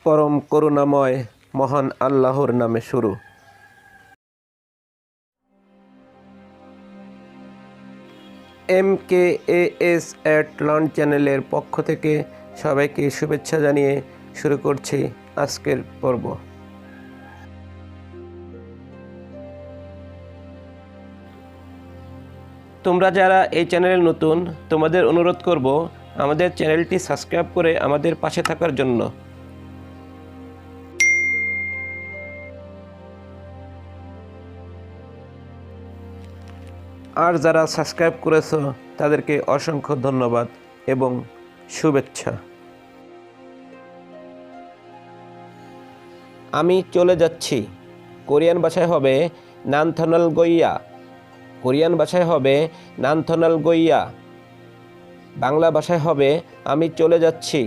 পরম করুণাময় মহান আল্লাহর নামে শুরু। MKAS @Learn চ্যানেলের পক্ষ থেকে সবাইকে শুভেচ্ছা জানিয়ে শুরু করছি আজকের পর্ব। তোমরা যারা এই চ্যানেলে নতুন, তোমাদের অনুরোধ করব আমাদের চ্যানেলটি সাবস্ক্রাইব করে আমাদের পাশে থাকার জন্য। আর যারা সাবস্ক্রাইব করেছো তাদেরকে অসংখ্য ধন্যবাদ এবং শুভেচ্ছা। আমি চলে যাচ্ছি কোরিয়ান ভাষায় হবে নানথনাল গইয়া। কোরিয়ান ভাষায় হবে নানথনাল গইয়া। বাংলা ভাষায় হবে আমি চলে যাচ্ছি।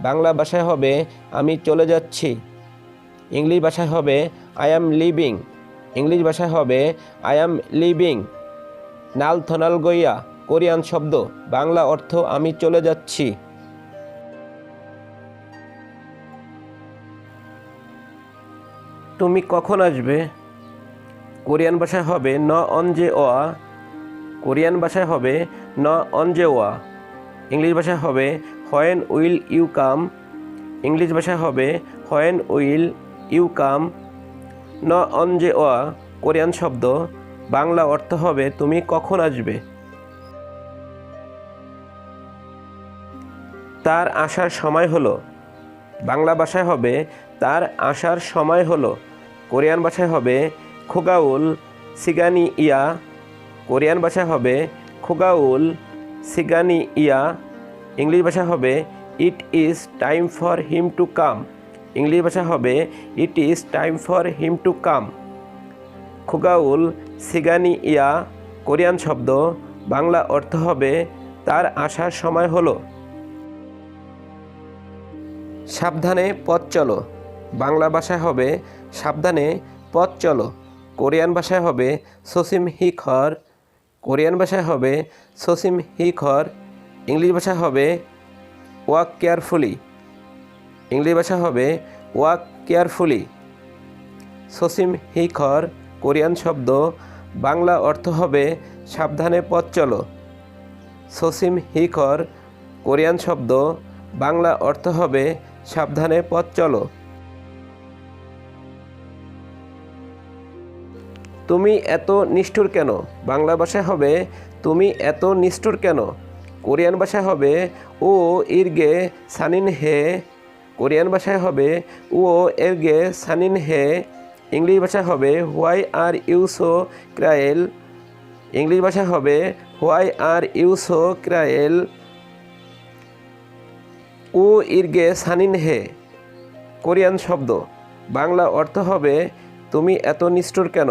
বাংলা ভাষায় হবে আমি চলে যাচ্ছি। ইংলিশ ভাষায় হবে আই অ্যাম লিভিং। ইংলিশ ভাষায় হবে আই অ্যাম লিভিং। নালথনাল গইয়া কোরিয়ান শব্দ, বাংলা অর্থ আমি চলে যাচ্ছি। তুমি কখন আসবে? কোরিয়ান ভাষায় হবে ন অনজে ওয়া। কোরিয়ান ভাষায় হবে ন অনজে ওয়া। ইংলিশ ভাষায় হবে when will you come. English ভাষায় হবে হোয়েন উইল ইউ কাম। ন অনজে ওয়া কোরিয়ান শব্দ, বাংলা অর্থ হবে তুমি কখন আসবে। তার আসার সময় হলো। বাংলা ভাষায় হবে তার আসার সময় হলো। কোরিয়ান ভাষায় হবে খোগাউল সিগানি ইয়া। কোরিয়ান ভাষায় হবে খোগাউল সিগানি ইয়া। ইংলিশ ভাষা হবে it is time for him to come. English ভাষা হবে it is time for him to come. খোগাউল সিগানি ইয়া কোরিয়ান শব্দ, বাংলা অর্থ হবে তার আসার সময় হলো। সাবধানে পথ চলো। বাংলা ভাষায় হবে সাবধানে পথ চলো। কোরিয়ান ভাষায় হবে সোসিম হি খর। কোরিয়ান ভাষায় হবে সোসিম হি খর। ইংলিশ ভাষা হবে ওয়াক কেয়ারফুলি। ইংলিশ ভাষা হবে ওয়াক কেয়ারফুলি। সোসিম হি খর কোরিয়ান শব্দ, বাংলা অর্থ হবে সাবধানে পথ চলো। সোসিম হি খর কোরিয়ান শব্দ, বাংলা অর্থ হবে সাবধানে পথ চলো। তুমি এত নিষ্ঠুর কেন? বাংলা ভাষায় হবে তুমি এত নিষ্ঠুর কেন। কোরিয়ান ভাষায় হবে ও ইরগে সানিন হে। কোরিয়ান ভাষায় হবে ও এরগে সানিন হে। ইংলিশ ভাষা হবে why are you so cruel. English ভাষা হবে why are you so cruel. ও ইরগে সানিন হে কোরিয়ান শব্দ, বাংলা অর্থ হবে তুমি এত নিষ্ঠুর কেন।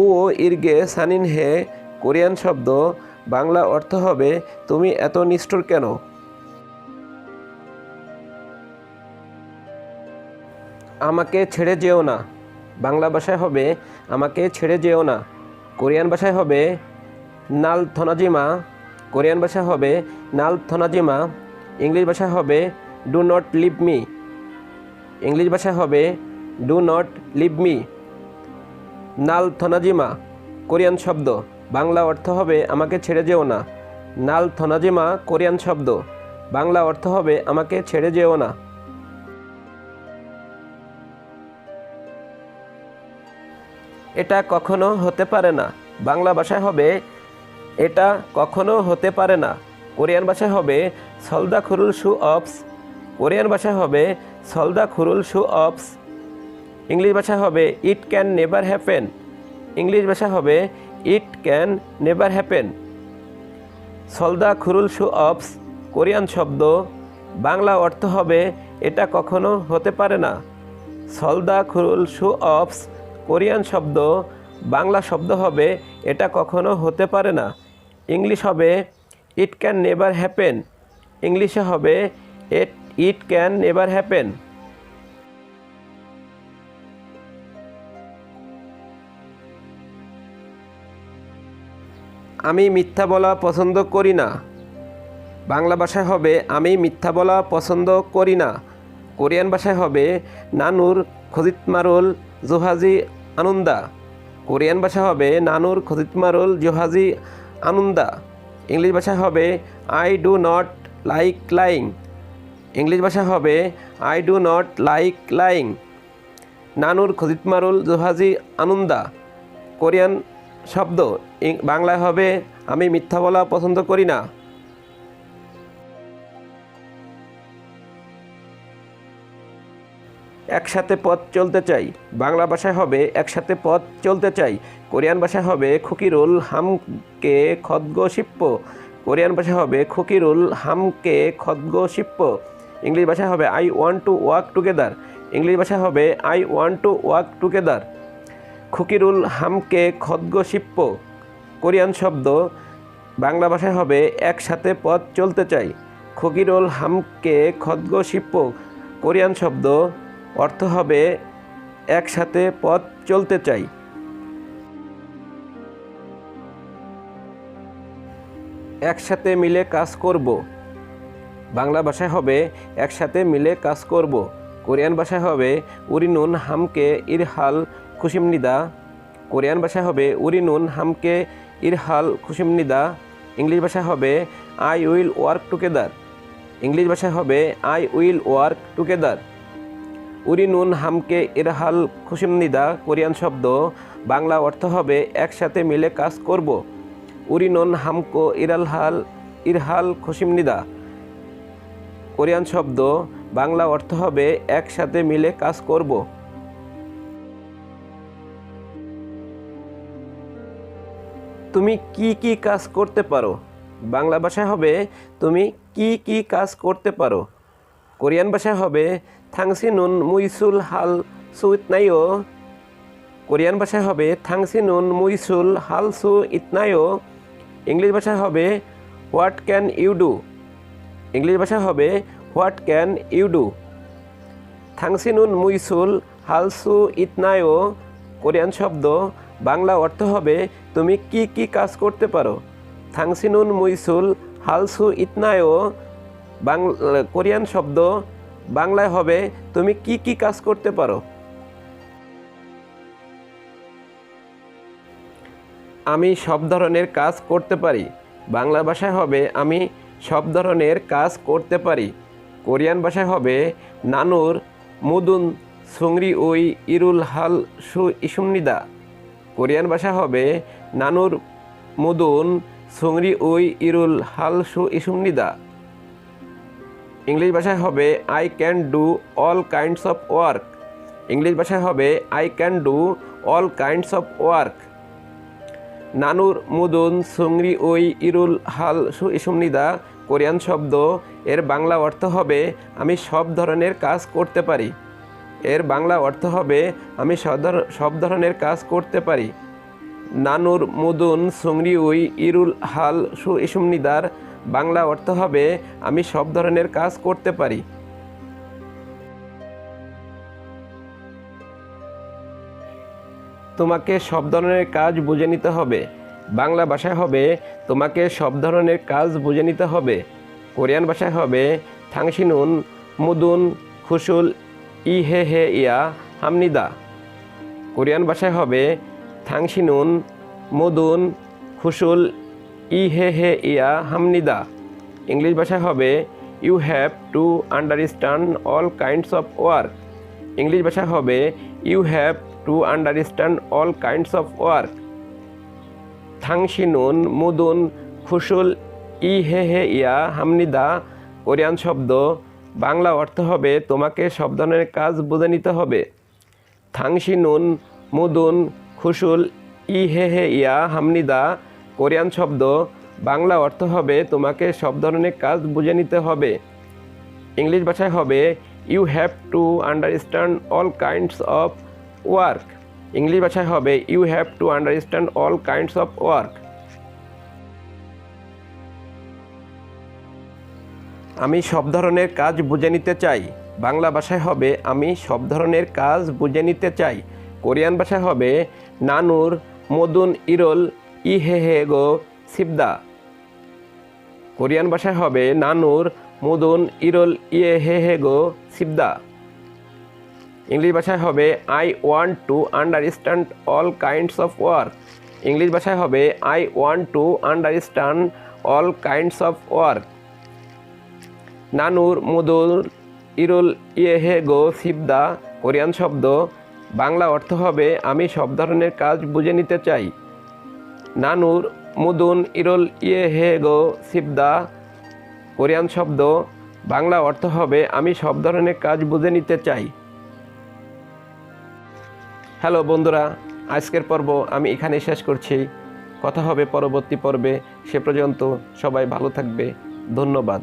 ও ইরগে সানিন হে কোরিয়ান শব্দ, বাংলা অর্থ হবে তুমি এত নিষ্ঠুর কেন। আমাকে ছেড়ে যেও না। বাংলা ভাষায় হবে আমাকে ছেড়ে যেও না। কোরিয়ান ভাষায় হবে নাল থনাজিমা। কোরিয়ান ভাষা হবে নাল থনাজিমা। ইংলিশ ভাষা হবে do not leave me. English ভাষা হবে ডু নট লিভ মি। নাল থনাজিমা কোরিয়ান শব্দ, বাংলা অর্থ হবে আমাকে ছেড়ে যেও না। নাল থনাজিমা কোরিয়ান শব্দ, বাংলা অর্থ হবে আমাকে ছেড়ে যেও না। এটা কখনো হতে পারে না। বাংলা ভাষায় হবে এটা কখনো হতে পারে না। কোরিয়ান ভাষায় হবে সলদা খুরুল শু অপস। কোরিয়ান ভাষায় হবে সলদা খুরুল শু অপস। ইংলিশ ভাষা হবে it can never happen. English ভাষা হবে ইট ক্যান নেভার হ্যাপেন। সলদা খুরুল শু অপস কোরিয়ান শব্দ, বাংলা অর্থ হবে এটা কখনো হতে পারে না। সলদা খুরুল শু অপস কোরিয়ান শব্দ, বাংলা শব্দ হবে এটা কখনো হতে পারে না। ইংলিশ হবে ইট ক্যান নেভার হ্যাপেন। ইংলিশে হবে ইট ক্যান নেভার হ্যাপেন। আমি মিথ্যা বলা পছন্দ করি না। বাংলা ভাষায় হবে আমি মিথ্যা বলা পছন্দ করি না। কোরিয়ান ভাষায় হবে নানুর খজিতমারুল জোহাজি আনন্দা। কোরিয়ান ভাষা হবে নানুর খজিতমারুল জোহাজি আনন্দা। ইংলিশ ভাষা হবে I do not like lying. English ভাষা হবে I do not like lying. নানুর খজিতমারুল জোহাজি আনন্দা কোরিয়ান শব্দ, বাংলায় হবে আমি মিথ্যা বলা পছন্দ করি না। একসাথে পথ চলতে চাই, বাংলা ভাষায় হবে একসাথে পথ চলতে চাই। কোরিয়ান ভাষায় হবে খুকিরুল হামকে খদ্গ শিপ্প। কোরিয়ান ভাষায় হবে খুকিরুল হামকে খদ্গ শিপ্প। ইংলিশ ভাষায় হবে I want to work together. English ভাষায় হবে I want to work together. খুকিরুল হামকে খদ্গ শিপ্প কোরিয়ান শব্দ, বাংলা ভাষায় হবে একসাথে পথ চলতে চাই। খুকিরুল হামকে খদ্গ শিপ্প কোরিয়ান শব্দ, অর্থ হবে একসাথে পথ চলতে চাই। একসাথে মিলে কাজ করব, বাংলা ভাষায় হবে একসাথে মিলে কাজ করব। কোরিয়ান ভাষায় হবে উরিনুন হামকে ইরহাল খুশিমনিদা। কোরিয়ান ভাষায় হবে উরিনুন হামকে ইরহাল খুশিমনিদা। ইংলিশ ভাষায় হবে I will work together. English ভাষায় হবে আই উইল ওয়ার্ক টুগেদার। উরিনুন হামকে ইরহাল খুশিমনিদা কোরিয়ান শব্দ, বাংলা অর্থ হবে একসাথে মিলে কাজ করব। উরিনুন হামকো ইরহাল খুশিমনিদা কোরিয়ান শব্দ, বাংলা অর্থ হবে একসাথে মিলে কাজ করব। তুমি কি কি কাজ করতে পারো, বাংলা ভাষায় হবে তুমি কি কি কাজ করতে পারো। কোরিয়ান ভাষায় হবে থাংসিনুন মুইসুল হাল সু ইতনাইও। কোরিয়ান ভাষায় হবে থাংসিনুন মুইসুল হাল সু ইতনাইও। ইংলিশ ভাষায় হবে what can you do. English ভাষায় হবে হোয়াট ক্যান ইউ ডু। থাংসিনুন মুইসুল হাল সু ইতনাইও কোরিয়ান শব্দ, বাংলা অর্থ হবে তুমি কি কি কাজ করতে পারো। থাংসিনুন মুইসুল হাল সু ইতনাইও কোরিয়ান শব্দ, বাংলায় হবে তুমি কি কি কাজ করতে পারো। আমি সব ধরনের কাজ করতে পারি, বাংলা ভাষায় হবে আমি সব ধরনের কাজ করতে পারি। কোরিয়ান ভাষায় হবে নানুর মুদুন সুংরি উই ইরুল হাল সু ইসুমনিদা। কোরিয়ান ভাষা হবে নানুর মুদুন সুংরি উই ইরুল হাল সু ইসুমনিদা। ইংলিশ ভাষায় হবে I can do all kinds of work. English ভাষায় হবে I can do all kinds of work. নানুর মুদুন সুংরি উই ইরুল হাল সু ইসুমনিদা কোরিয়ান শব্দ, এর বাংলা অর্থ হবে আমি সব ধরনের কাজ করতে পারি। এর বাংলা অর্থ হবে আমি সব ধরনের কাজ করতে পারি। নানুর মুদুন সুংরি উই ইরুল হাল সু ইসুমনিদার বাংলা অর্থ হবে আমি সব ধরনের কাজ করতে পারি। তোমাকে সব ধরনের কাজ বুঝে নিতে হবে, বাংলা ভাষায় হবে তোমাকে সব ধরনের কাজ বুঝে নিতে হবে। কোরিয়ান ভাষায় হবে থাংশিনুন মুদুন খুশুল ই হে হে ইয়া হামনিদা। কোরিয়ান ভাষায় হবে থাংশিনুন মুদুন খুশুল ই হে হে ইয়া হামনিদা। ইংলিশ ভাষায় হবে you have to understand all kinds of work. English ভাষায় হবে you have to understand all kinds of work. থাংশিনুন মুদুন খুশুল ই হে হে ইয়া হামনিদা কোরিয়ান শব্দ, বাংলা অর্থ হবে তোমাকে সব ধরনের কাজ বুঝে নিতে হবে। থাংশিনুন মুদুন খুশুল ই হে হে ইয়া হামনিদা কোরিয়ান শব্দ, বাংলা অর্থ হবে তোমাকে সব ধরনের কাজ বুঝে নিতে হবে। ইংলিশ ভাষায় হবে you have to understand all kinds of work. English ভাষায় হবে you have to understand all kinds of work. আমি সব ধরনের কাজ বুঝে নিতে চাই, বাংলা ভাষায় হবে আমি সব ধরনের কাজ বুঝে নিতে চাই। কোরিয়ান ভাষায় হবে নানুর মদুন ইরোল ই হে হে গো সিবদা। কোরিয়ান ভাষায় হবে নানুর মুদুন ইরুল ইয়ে হে হে গো সিবদা। ইংলিশ ভাষায় হবে I want two understand all kinds of work. English ভাষায় হবে I want two understand all kinds of work. নানুর মুদুর ইরুল ইয়ে হে গো সিবদা কোরিয়ান শব্দ, বাংলা অর্থ হবে আমি সব ধরনের কাজ বুঝে নিতে চাই। নানুর মুদুন ইরুল ইয়ে হে গো সিবদা কোরিয়ান শব্দ, বাংলা অর্থ হবে আমি সব ধরনের কাজ বুঝে নিতে চাই। হ্যালো বন্ধুরা, আজকের পর্ব আমি এখানে শেষ করছি। কথা হবে পরবর্তী পর্বে। সে পর্যন্ত সবাই ভালো থাকবে। ধন্যবাদ।